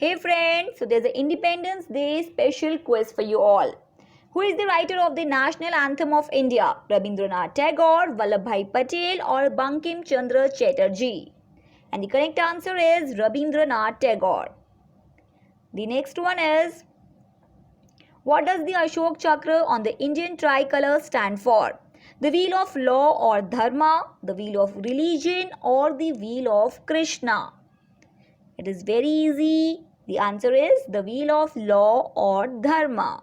Hey friends, so there's an Independence Day special quiz for you all. Who is the writer of the national anthem of India? Rabindranath Tagore, Vallabhbhai Patel or Bankim Chandra Chatterjee? And the correct answer is Rabindranath Tagore. The next one is, what does the Ashok Chakra on the Indian tricolor stand for? The wheel of law or dharma, the wheel of religion or the wheel of Krishna? It is very easy. The answer is the wheel of law or dharma.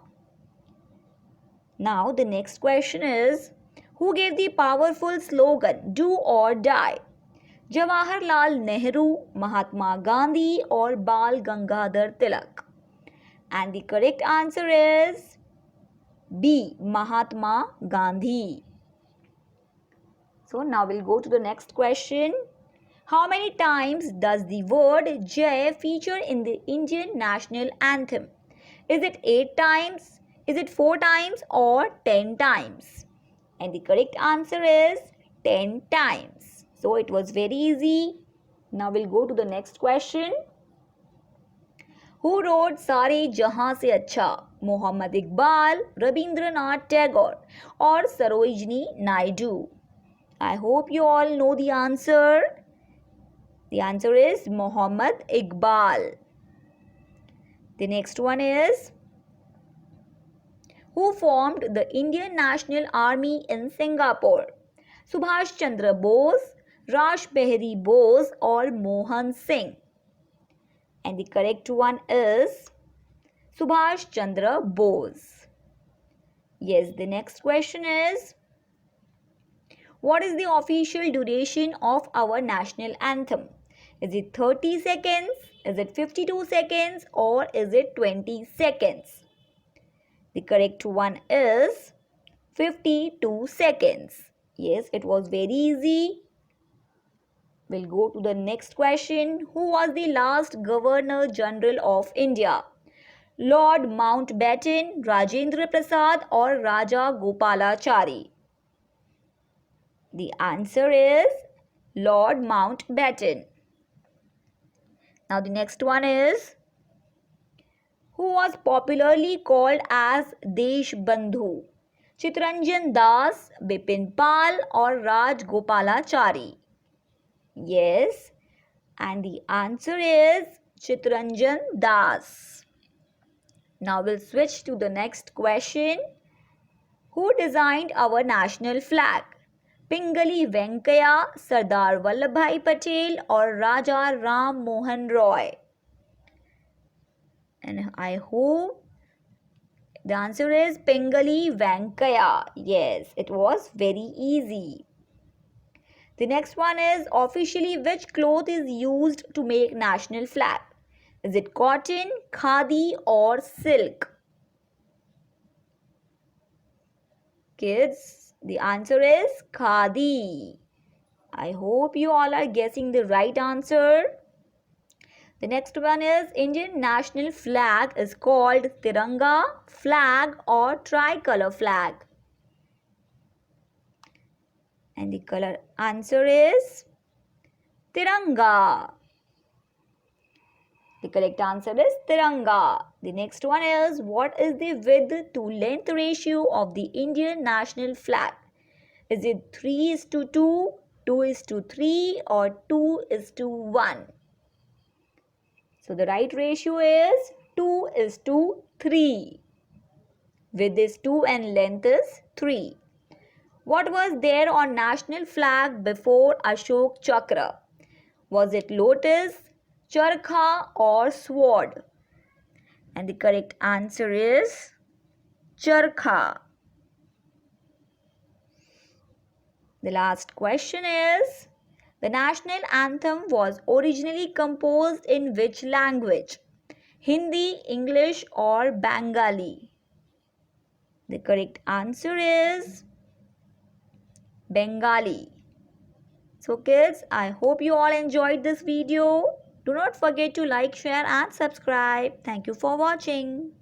Now the next question is, who gave the powerful slogan do or die? Jawaharlal Nehru, Mahatma Gandhi or Bal Gangadhar Tilak? And the correct answer is B. Mahatma Gandhi. So now we'll go to the next question. How many times does the word Jai feature in the Indian national anthem? Is it 8 times, is it 4 times or 10 times? And the correct answer is 10 times. So it was very easy. Now we'll go to the next question. Who wrote Sare Jahan Se Acha? Muhammad Iqbal, Rabindranath Tagore or Sarojini Naidu? I hope you all know the answer. The answer is Muhammad Iqbal. The next one is, who formed the Indian National Army in Singapore? Subhash Chandra Bose, Rash Behari Bose or Mohan Singh? And the correct one is Subhash Chandra Bose. Yes, the next question is, what is the official duration of our national anthem? Is it 30 seconds? Is it 52 seconds? Or is it 20 seconds? The correct one is 52 seconds. Yes, it was very easy. We'll go to the next question. Who was the last Governor General of India? Lord Mountbatten, Rajendra Prasad or Raja Gopalachari? The answer is Lord Mountbatten. Now the next one is, who was popularly called as Desh Bandhu? Chittaranjan Das, Bipin Pal or Raj Gopalachari? Yes, and the answer is Chittaranjan Das. Now we'll switch to the next question. Who designed our national flag? Pingali Venkaya, Sardar Vallabhbhai Patel or Raja Ram Mohan Roy? And I hope the answer is Pingali Venkaya. Yes, it was very easy. The next one is, officially which cloth is used to make national flag? Is it cotton, khadi or silk? Kids, the answer is khadi. I hope you all are guessing the right answer. The next one is, Indian national flag is called Tiranga, flag or tricolor flag? And the color answer is Tiranga. The correct answer is Tiranga. The next one is, what is the width to length ratio of the Indian national flag? Is it 3:2, 2:3 or 2:1? So the right ratio is 2:3. Width is 2 and length is 3. What was there on national flag before Ashok Chakra? Was it lotus, charkha or sword? And the correct answer is charkha. The last question is, the national anthem was originally composed in which language? Hindi, English or Bengali? The correct answer is Bengali. So kids, I hope you all enjoyed this video. Do not forget to like, share and subscribe. Thank you for watching.